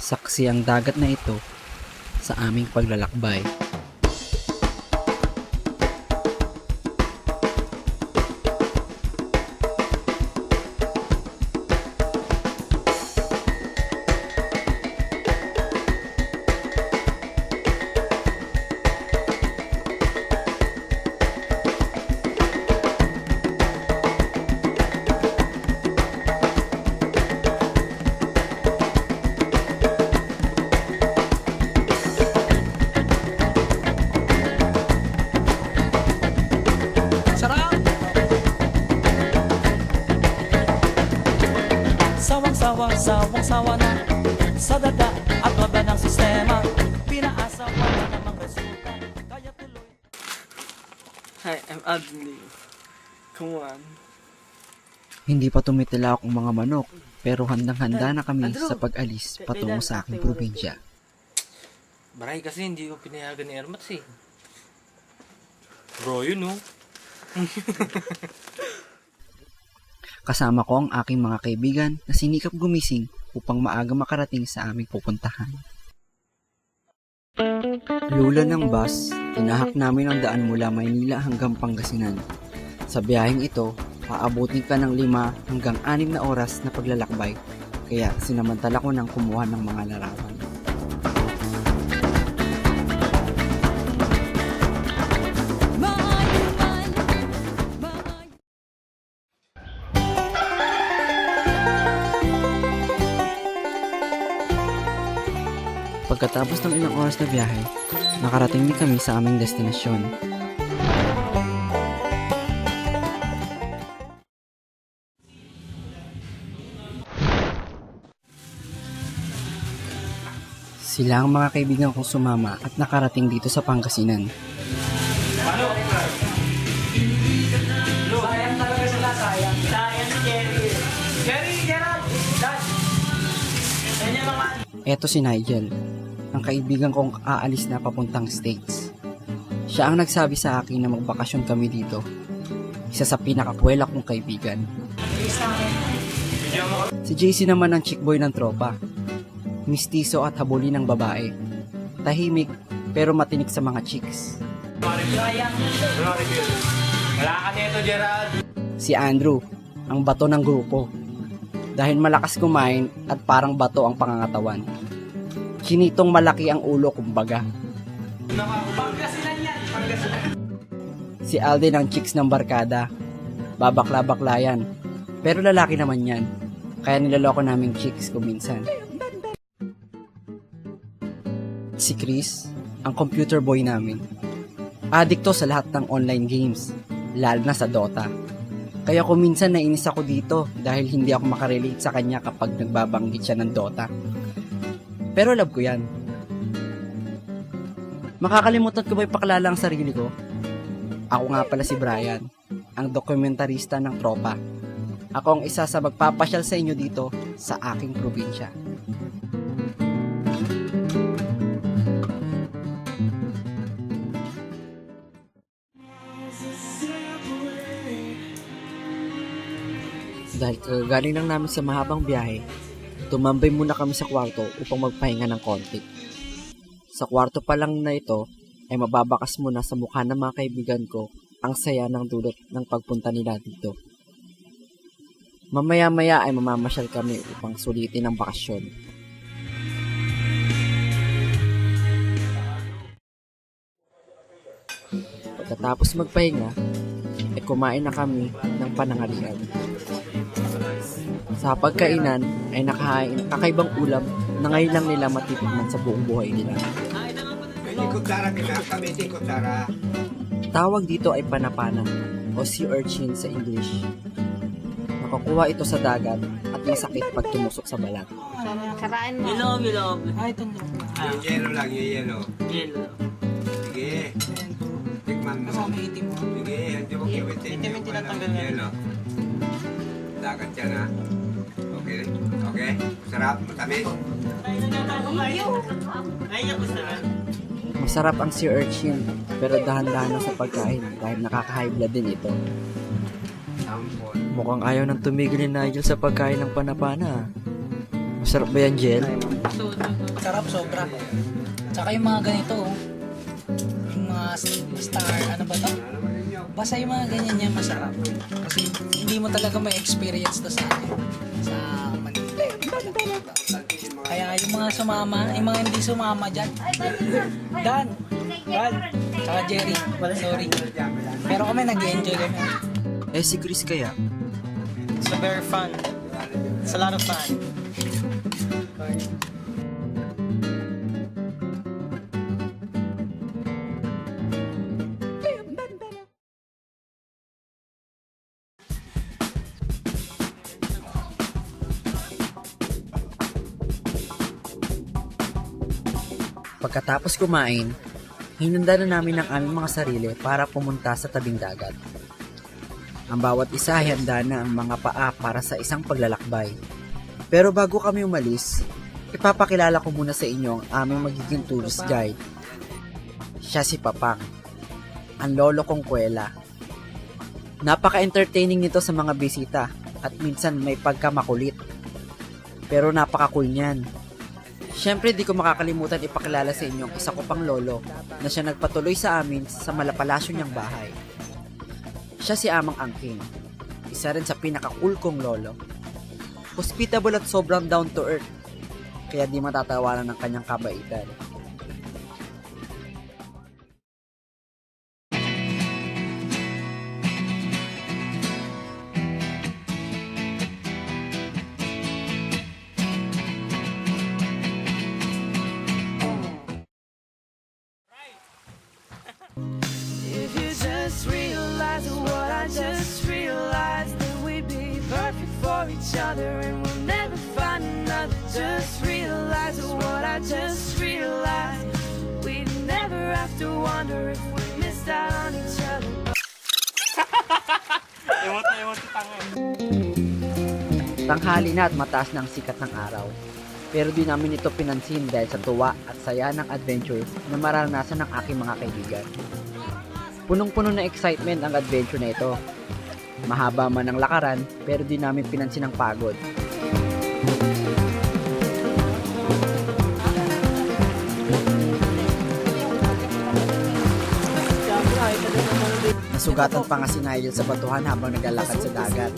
Saksi ang dagat na ito sa aming paglalakbay. Sawang-sawa na sa daga at waba ng sistema. Pinaasa wala namang resulta. Kaya tuloy. Hi, I'm Adley. Come on. Hindi pa tumitilak ang mga manok, pero handang-handa na kami sa pag-alis patungo sa aking probinsya. Baray kasi hindi ko pinayagan ni Ermats eh. Bro, yun no? Kasama ko ang aking mga kaibigan na sinikap gumising upang maaga makarating sa aming pupuntahan. Lula ng bus, tinahak namin ang daan mula Maynila hanggang Pangasinan. Sa biyaheng ito, aabutin ka ng 5 hanggang 6 na oras na paglalakbay, kaya sinamantala ko nang kumuha ng mga larawan. Pagkatapos ng ilang oras na biyahe, nakarating din kami sa aming destinasyon. Sila ang mga kaibigan kong sumama at nakarating dito sa Pangasinan. Sayang talaga sila, sayang. Sayang si Jerry. Jerry, Gerald! Dad! Yan yung mga... Eto si Nigel, ang kaibigan kong aalis na papuntang States. Siya ang nagsabi sa akin na magbakasyon kami dito. Isa sa pinakapuwela kong kaibigan. Si JC naman ang chick boy ng tropa. Mistiso at habulin ng babae. Tahimik pero matinik sa mga chicks. Wala ka nito, Gerald. Si Andrew, ang bato ng grupo. Dahil malakas kumain at parang bato ang pangangatawan. Chinitong malaki ang ulo kumbaga. Pangasinan yan! Pangasinan! Si Alden ang chicks ng barkada. Babakla-baklayan. Pero lalaki naman yan. Kaya niloloko naming chicks kuminsan. Si Chris, ang computer boy namin. Adikto sa lahat ng online games, lalo na sa Dota. Kaya kuminsan nainis ako dito dahil hindi ako makarelate sa kanya kapag nagbabanggit siya ng Dota. Pero love ko yan. Makakalimutan ko ba ipakilala ang sarili ko? Ako nga pala si Brian, ang dokumentarista ng tropa. Ako ang isa sa magpapasyal sa inyo dito sa aking probinsya. Dahil kagagaling lang namin sa mahabang biyahe, tumambay muna kami sa kwarto upang magpahinga ng konti. Sa kwarto pa lang na ito, ay mababakas muna sa mukha ng mga kaibigan ko ang saya ng dulot ng pagpunta nila dito. Mamaya-maya ay mamamasyal kami upang sulitin ang bakasyon. Pagkatapos magpahinga, ay kumain na kami ng panangalian. Sa pagkainan ay nakahain kakaibang ulam na ngayon lang nila matitikman sa buong buhay nila. Tawag dito ay panapana o sea urchin sa English. Nakukuha ito sa dagat at masakit pag tumusok sa balat. Sarain mo. Bilog. Ay, ito na. Yung yellow lang, yung yellow. Yellow. Sige. Tikman mo. Kasama itim mo. Sige, hindi mo kiwitin. Itim yung tinatanggal na. Yellow. Dagat yan ha. Okay? Okay? Sarap, matamis. Masarap ang sea urchin pero dahan-dahan lang sa pagkain dahil nakaka-high blood din ito. Sampon. Mukhang ayaw nang tumigil ni Nigel sa pagkain ng panapana. Sarap ba yan, Jel? Sarap sobra. Tsaka yung mga ganito, oh. Yung mga star, ano ba to? Basta yung mga ganyan niya masarap. Kasi hindi mo talaga may experience to sa Manila. Kaya yung mga sumama, yung mga hindi sumama dyan. Dan, Val, tsaka Jerry, sorry. Pero kami nag-enjoy kami. Eh, si Chris kaya? It's a very fun. It's a lot of fun. Pagkatapos kumain, hinanda na namin ang aming mga sarili para pumunta sa tabing dagat. Ang bawat isa ay handa na ang mga paa para sa isang paglalakbay. Pero bago kami umalis, ipapakilala ko muna sa inyo ang aming magiging tourist guide. Siya si Papang, ang lolo kong kwela. Napaka-entertaining nito sa mga bisita at minsan may pagkamakulit. Pero napaka-cool niyan. Siyempre di ko makakalimutan ipakilala sa inyo ang isa ko pang lolo na siya nagpatuloy sa amin sa malapalasyo niyang bahay. Siya si Amang Angking, isa rin sa pinaka-cool kong lolo. Hospitable at sobrang down to earth, kaya di matatawanan ng kanyang kabaitan. If you just realize what I just realized, that we'd be perfect for each other and we'll never find another. Just realize what I just realized, we'd never have to wonder if we missed out on each other. Tanghali na at mataas na ang sikat ng araw. Pero di namin ito pinansin dahil sa tuwa at saya ng adventure na mararanasan ng aking mga kaibigan. Punong-puno na excitement ang adventure na ito. Mahaba man ang lakaran, pero di namin pinansin ang pagod. Nasugatan pa nga si Nigel sa batuhan habang naglalakad sa dagat.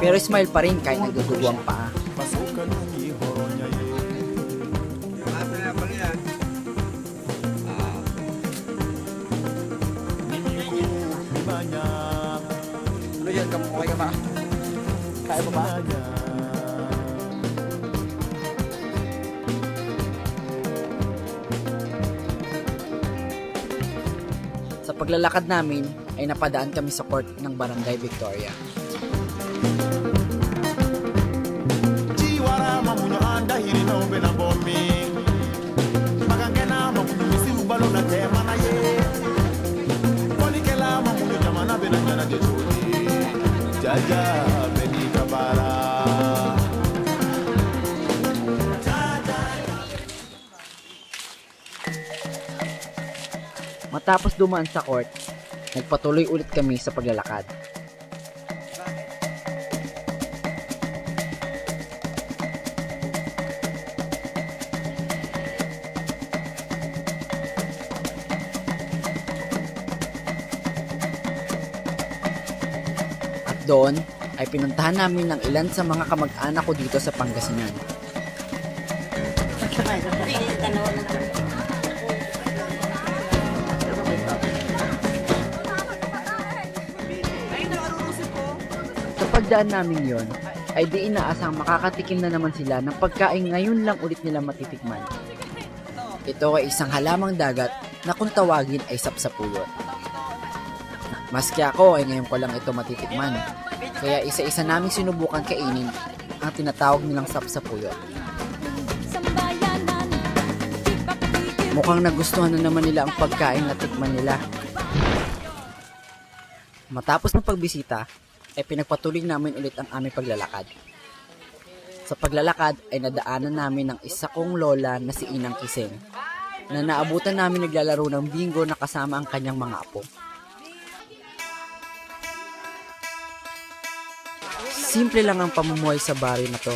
Pero smile pa rin kahit nagdudugo ang paa. Ano yan? Okay ka ba? Kaya mo ba? Sa paglalakad namin ay napadaan kami sa court ng Barangay Victoria. Chiwara mamunyo anda hiri no bena bombing. Magangena mamunyo misilu balo na tema na ye. Kolikela mamunyo jamana bena nyana de chodi. Jaja beni kabara. Matapos dumaan sa court, nagpatuloy ulit kami sa paglalakad. At doon ay pinuntahan namin ng ilan sa mga kamag-anak ko dito sa Pangasinan. Sa pagdaan namin yon, ay di inaasang makakatikim na naman sila ng pagkain ngayon lang ulit nila matitikman. Ito ay isang halamang dagat na kung tawagin ay sapsapuyot. Maski ako ay ngayon ko lang ito matitikman, kaya isa-isa naming sinubukan kainin ang tinatawag nilang sapsapuyot. Mukhang nagustuhan na naman nila ang pagkain na tikman nila. Matapos ng pagbisita, ay pinagpatuloy namin ulit ang aming paglalakad. Sa paglalakad ay nadaanan namin ng isa kong lola na si Inang Kiseng, na naabutan namin naglalaro ng bingo na kasama ang kanyang mga apo. Simple lang ang pamumuhay sa baryo na to,